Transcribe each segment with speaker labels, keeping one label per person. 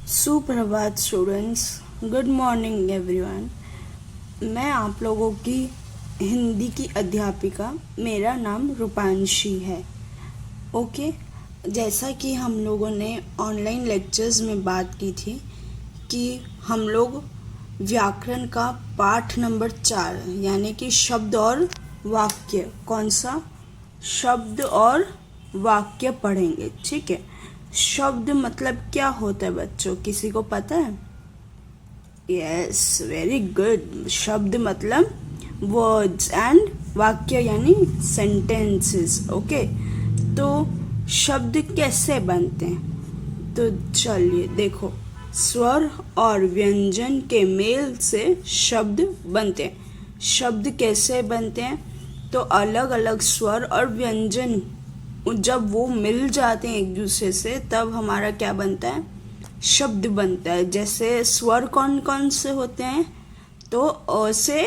Speaker 1: सुप्रभात students, good morning everyone. मैं आप लोगों की हिंदी की अध्यापिका, मेरा नाम रूपांशी है। ओके, जैसा कि हम लोगों ने ऑनलाइन लेक्चर्स में बात की थी कि हम लोग व्याकरण का पाठ नंबर 4 यानी कि शब्द और वाक्य, कौन सा शब्द और वाक्य पढ़ेंगे। ठीक है, शब्द मतलब क्या होता है बच्चों, किसी को पता है? Yes, very good. शब्द मतलब वर्ड्स एंड वाक्य यानी सेंटेंसेस। ओके, तो शब्द कैसे बनते हैं? तो चलिए देखो, स्वर और व्यंजन के मेल से शब्द बनते हैं। शब्द कैसे बनते हैं? तो अलग अलग स्वर और व्यंजन जब वो मिल जाते हैं एक दूसरे से, तब हमारा क्या बनता है? शब्द बनता है। जैसे स्वर कौन कौन से होते हैं? तो अ से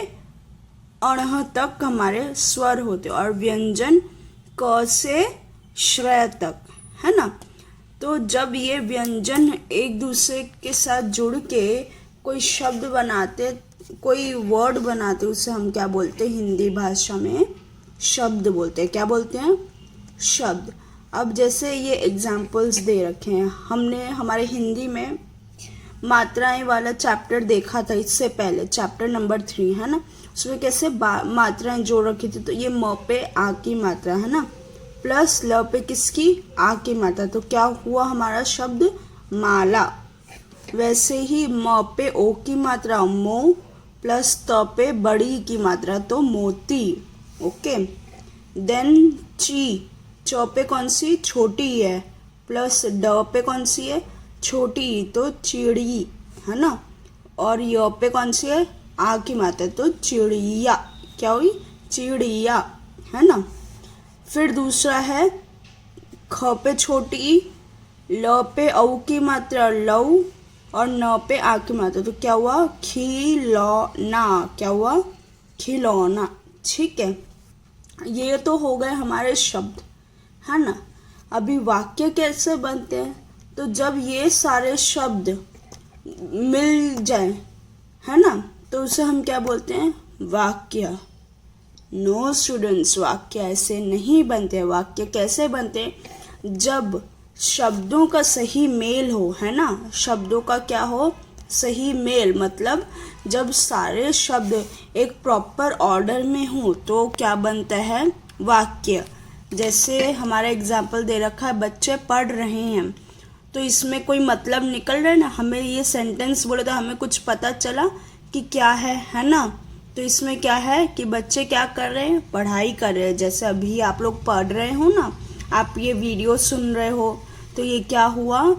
Speaker 1: अणह तक हमारे स्वर होते हैं, और व्यंजन क से श्रय तक, है ना। तो जब ये व्यंजन एक दूसरे के साथ जुड़ के कोई शब्द बनाते, कोई वर्ड बनाते, उसे हम क्या बोलते हैं? हिंदी भाषा में शब्द बोलते हैं। क्या बोलते हैं? शब्द। अब जैसे ये एग्जाम्पल्स दे रखे हैं, हमने हमारे हिंदी में मात्राएं वाला चैप्टर देखा था इससे पहले, चैप्टर नंबर 3, है ना। उसमें कैसे मात्राएं जोड़ रखी थी। तो ये म पे आ की मात्रा, है ना, प्लस ल पे किसकी? आ की मात्रा। तो क्या हुआ हमारा शब्द? माला। वैसे ही म पे ओ की मात्रा मो, प्लस त पे बड़ी की मात्रा तो मोती। ओके, देन ची, चौ पे कौन सी? छोटी है, प्लस ड पे कौन सी है? छोटी, तो चिड़ी, है ना। और य पे कौन सी है? आ की मात्रा, तो चिड़िया। क्या हुई? चिड़िया, है ना। फिर दूसरा है ख पे छोटी, ल पे औ की मात्रा लव, और न पे आ की मात्रा, तो क्या हुआ? खिलौना। क्या हुआ? खिलौना। ठीक है, ये तो हो गए हमारे शब्द, है ना। अभी वाक्य कैसे बनते हैं? तो जब ये सारे शब्द मिल जाए, है ना, तो उसे हम क्या बोलते हैं? वाक्य। नो स्टूडेंट्स, वाक्य ऐसे नहीं बनते। वाक्य कैसे बनते हैं? जब शब्दों का सही मेल हो, है ना। शब्दों का क्या हो? सही मेल। मतलब जब सारे शब्द एक प्रॉपर ऑर्डर में हो तो क्या बनता है? वाक्य। जैसे हमारा एग्जाम्पल दे रखा है, बच्चे पढ़ रहे हैं, तो इसमें कोई मतलब निकल रहा है ना। हमें ये सेंटेंस बोले तो हमें कुछ पता चला कि क्या है ना। तो इसमें क्या है कि बच्चे क्या कर रहे हैं? पढ़ाई कर रहे हैं। जैसे अभी आप लोग पढ़ रहे हो ना, आप ये वीडियो सुन रहे हो, तो ये क्या हुआ?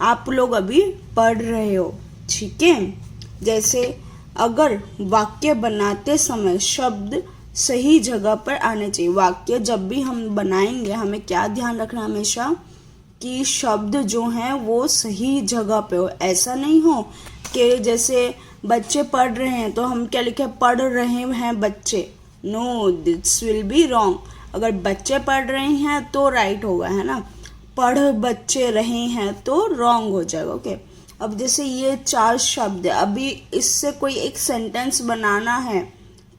Speaker 1: आप लोग अभी पढ़ रहे हो। ठीक है। जैसे अगर वाक्य बनाते समय शब्द सही जगह पर आने चाहिए। वाक्य जब भी हम बनाएंगे, हमें क्या ध्यान रखना हमेशा? कि शब्द जो हैं वो सही जगह पे हो। ऐसा नहीं हो कि जैसे बच्चे पढ़ रहे हैं तो हम क्या लिखे? पढ़ रहे हैं बच्चे। No, this will be wrong. अगर बच्चे पढ़ रहे हैं तो राइट होगा, है ना। पढ़ बच्चे रहे हैं तो रॉन्ग हो जाएगा। ओके, अब जैसे ये 4 शब्द है, अभी इससे कोई एक सेंटेंस बनाना है,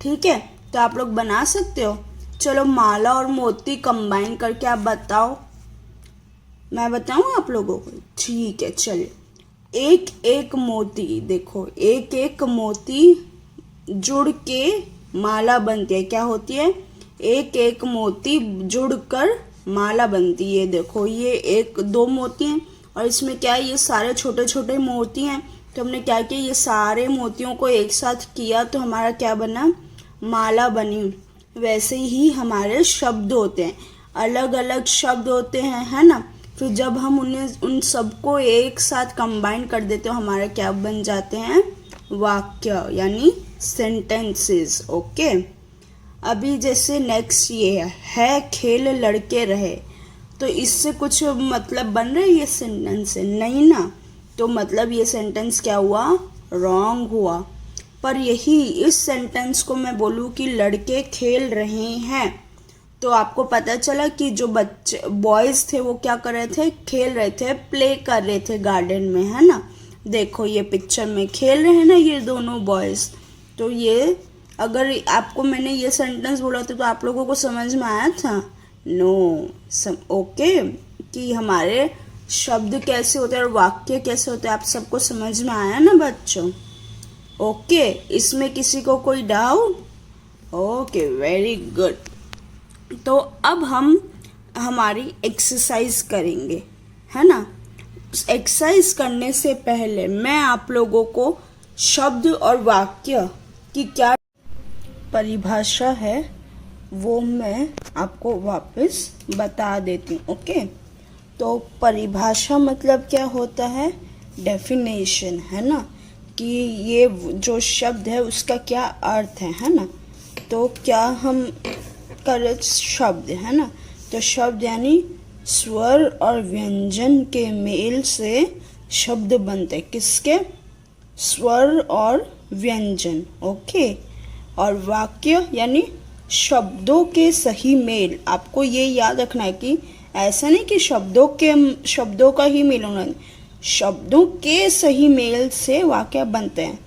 Speaker 1: ठीक है, तो आप लोग बना सकते हो। चलो, माला और मोती कंबाइन करके आप बताओ। मैं बताऊं आप लोगों को? ठीक है, चलिए। एक एक मोती, देखो, एक एक मोती जुड़ के माला बनती है। क्या होती है? एक एक मोती जुड़कर माला बनती है। देखो, ये एक दो मोती हैं, और इसमें क्या है? ये सारे छोटे छोटे मोती हैं। तो हमने क्या किया? ये सारे मोतियों को एक साथ किया तो हमारा क्या बना? माला बनी। वैसे ही हमारे शब्द होते हैं, अलग अलग शब्द होते हैं, है ना। फिर जब हम उन सबको एक साथ कंबाइन कर देते हो, हमारे क्या बन जाते हैं? वाक्य यानी सेंटेंसेस। ओके, अभी जैसे नेक्स्ट ये है खेल लड़के रहे, तो इससे कुछ मतलब बन रहा है ये सेंटेंस से? नहीं ना। तो मतलब ये सेंटेंस क्या हुआ? रॉन्ग हुआ। पर यही इस सेंटेंस को मैं बोलूँ कि लड़के खेल रहे हैं, तो आपको पता चला कि जो बच्चे बॉयज थे वो क्या कर रहे थे? खेल रहे थे, प्ले कर रहे थे गार्डन में, है ना। देखो ये पिक्चर में खेल रहे हैं ना ये दोनों बॉयज। तो ये अगर आपको मैंने ये सेंटेंस बोला था तो आप लोगों को समझ में आया था? नो ओके, कि हमारे शब्द कैसे होते हैं और वाक्य कैसे होते हैं, आप सबको समझ में आया ना बच्चों? ओके, इसमें किसी को कोई डाउट? Okay, very good. तो अब हम हमारी एक्सरसाइज करेंगे, है ना? एक्सरसाइज करने से पहले मैं आप लोगों को शब्द और वाक्य की क्या परिभाषा है वो मैं आपको वापस बता देती हूँ। ओके, तो परिभाषा मतलब क्या होता है? डेफिनेशन, है ना? कि ये जो शब्द है उसका क्या अर्थ है ना? तो क्या हम करें शब्द, है ना? तो शब्द यानी स्वर और व्यंजन के मेल से शब्द बनते। किसके? स्वर और व्यंजन। ओके, और वाक्य यानी शब्दों के सही मेल। आपको ये याद रखना है कि ऐसा नहीं कि शब्दों का ही मेल होना, शब्दों के सही मेल से वाक्य बनते हैं।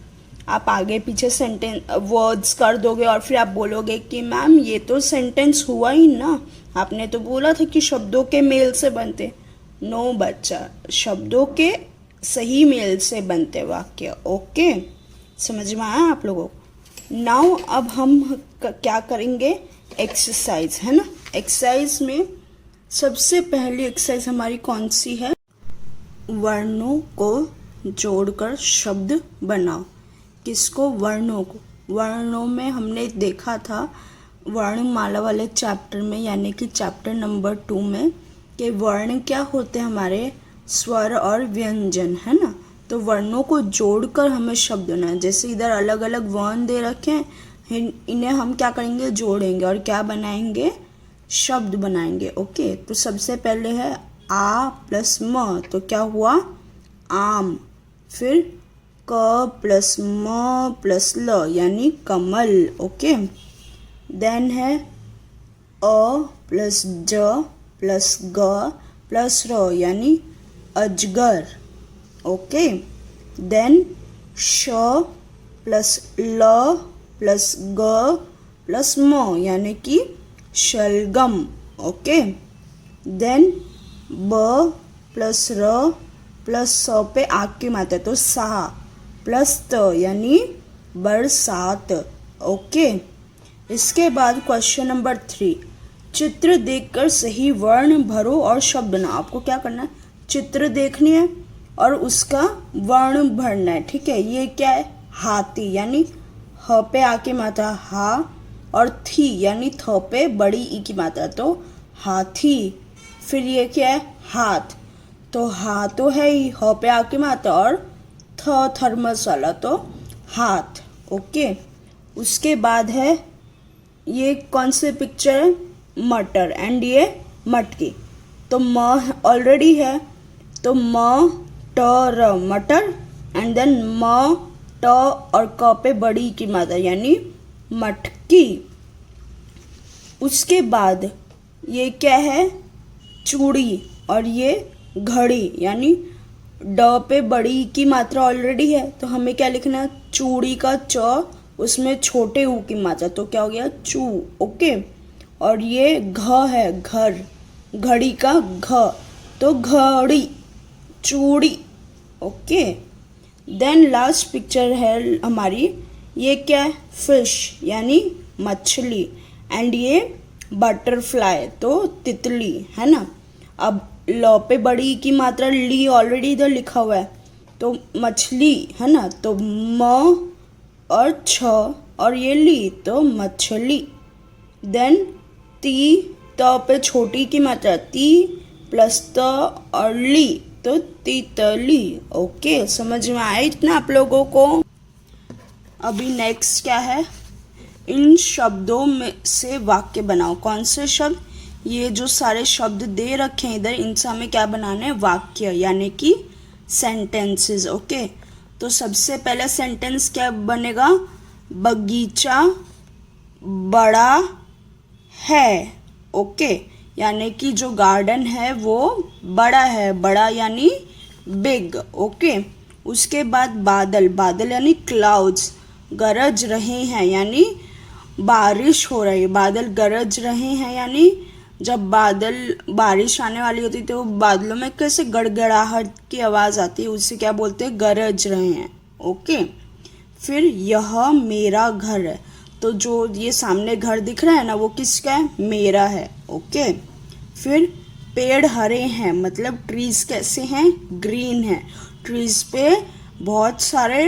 Speaker 1: आप आगे पीछे सेंटेंस वर्ड्स कर दोगे और फिर आप बोलोगे कि मैम ये तो सेंटेंस हुआ ही ना, आपने तो बोला था कि शब्दों के मेल से बनते। नो बच्चा, शब्दों के सही मेल से बनते वाक्य। ओके, समझ में आया आप लोगों को? नाउ अब हम क्या करेंगे? एक्सरसाइज, है ना? एक्सरसाइज में सबसे पहली एक्सरसाइज हमारी कौन सी है? वर्णों को जोड़कर शब्द बनाओ। किसको? वर्णों को। वर्णों में हमने देखा था वर्णमाला वाले चैप्टर में, यानी कि चैप्टर नंबर 2 में, कि वर्ण क्या होते हैं हमारे? स्वर और व्यंजन, है ना? तो वर्णों को जोड़कर हमें शब्द बनाना है। जैसे इधर अलग अलग वर्ण दे रखे हैं, इन्हें हम क्या करेंगे? जोड़ेंगे और क्या बनाएंगे? शब्द बनाएंगे। ओके, तो सबसे पहले है आ प्लस म, तो क्या हुआ? आम। फिर क प्लस म प्लस ल यानी कमल। ओके, देन है अ प्लस ज प्लस ग प्लस र यानी अजगर। ओके, देन श प्लस ल प्लस ग प्लस म यानी कि शलगम। ओके, देन ब प्लस र प्लस स पे आग की मात्रा तो सा प्लस त यानी बरसात। ओके, इसके बाद क्वेश्चन नंबर 3, चित्र देखकर सही वर्ण भरो और शब्द बनाओ। आपको क्या करना है? चित्र देखनी है और उसका वर्ण भरना है। ठीक है, ये क्या है? हाथी, यानी ह पे आ की मात्रा हा और थी यानी थ पे बड़ी ई की मात्रा तो हाथी। फिर ये क्या है? हाथ, तो हा तो है ही, ह पे आ की मात्रा और थ थर्मस वाला तो हाथ। ओके, उसके बाद है ये कौन से पिक्चर है? मटर एंड ये मटकी। तो म ऑलरेडी है तो म ट र मटर एंड देन म ट और क पे बड़ी की मात्रा यानी मटकी। उसके बाद ये क्या है? चूड़ी और ये घड़ी यानी ड पे बड़ी की मात्रा ऑलरेडी है तो हमें क्या लिखना है? चूड़ी का च, उसमें छोटे ऊ की मात्रा तो क्या हो गया? चू। ओके, और ये घ है घर, घड़ी का घ तो घड़ी, चूड़ी। ओके, देन लास्ट पिक्चर है हमारी, ये क्या है? फिश यानी मछली एंड ये बटरफ्लाई तो तितली, है ना? अब ल पे बड़ी की मात्रा ली ऑलरेडी इधर लिखा हुआ है तो मछली, है ना? तो म और छ और ये ली तो मछली। देन ती, त पे छोटी की मात्रा ती प्लस त और ली तो तितली। ओके, समझ में आया इतना आप लोगों को? अभी नेक्स्ट क्या है? इन शब्दों में से वाक्य बनाओ। कौन से शब्द? ये जो सारे शब्द दे रखे हैं इधर, इनसे हमें क्या बनाना है? वाक्य यानी कि सेंटेंसेस। ओके, तो सबसे पहला सेंटेंस क्या बनेगा? बगीचा बड़ा है। ओके, यानी कि जो गार्डन है वो बड़ा है, बड़ा यानी बिग। ओके, उसके बाद बादल, बादल यानी क्लाउड्स, गरज रहे हैं यानी बारिश हो रही है, बादल गरज रहे हैं यानी जब बादल बारिश आने वाली होती है तो बादलों में कैसे गड़गड़ाहट की आवाज़ आती है, उससे क्या बोलते हैं, गरज रहे हैं। ओके, फिर यह मेरा घर है, तो जो ये सामने घर दिख रहा है ना वो किसका है, मेरा है। ओके, फिर पेड़ हरे हैं, मतलब ट्रीज कैसे हैं, ग्रीन हैं, ट्रीज पे बहुत सारे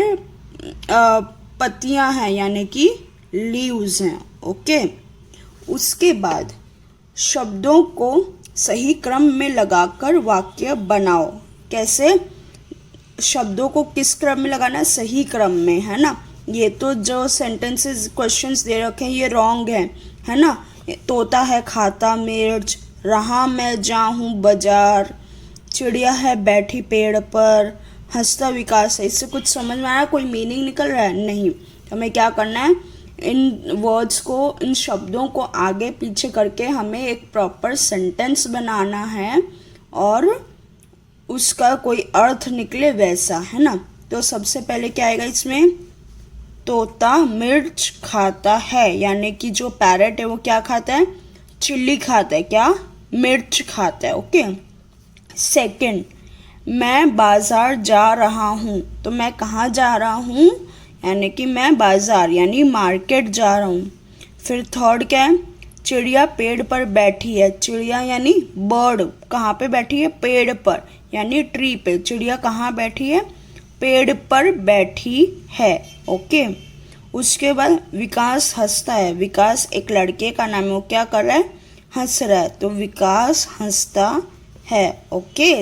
Speaker 1: पत्तियां हैं यानी कि लीव्स हैं। ओके, उसके बाद शब्दों को सही क्रम में लगाकर वाक्य बनाओ। कैसे, शब्दों को किस क्रम में लगाना है, सही क्रम में, है ना। ये तो जो सेंटेंसेस क्वेश्चंस दे रखे हैं ये रॉन्ग है ना। तोता है खाता मिर्च, रहा मैं जाऊँ बाजार, चिड़िया है बैठी पेड़ पर, हंसता विकास है। इससे कुछ समझ में आया, कोई मीनिंग निकल रहा है, नहीं। हमें क्या करना है, इन वर्ड्स को, इन शब्दों को आगे पीछे करके हमें एक प्रॉपर सेंटेंस बनाना है और उसका कोई अर्थ निकले वैसा, है ना। तो सबसे पहले क्या आएगा इसमें, तोता मिर्च खाता है, यानी कि जो पैरट है वो क्या खाता है, चिल्ली खाता है, क्या, मिर्च खाता है। ओके, सेकंड, मैं बाजार जा रहा हूँ, तो मैं कहाँ जा रहा हूँ, यानी कि मैं बाजार यानी मार्केट जा रहा हूँ। फिर थर्ड क्या है, चिड़िया पेड़ पर बैठी है, चिड़िया यानी बर्ड कहाँ पे बैठी है, पेड़ पर यानी ट्री पे, चिड़िया कहाँ बैठी है, पेड़ पर बैठी है। ओके, उसके बाद विकास हंसता है, विकास एक लड़के का नाम है, वो क्या कर रहा है, हंस रहा है, तो विकास हंसता है। ओके,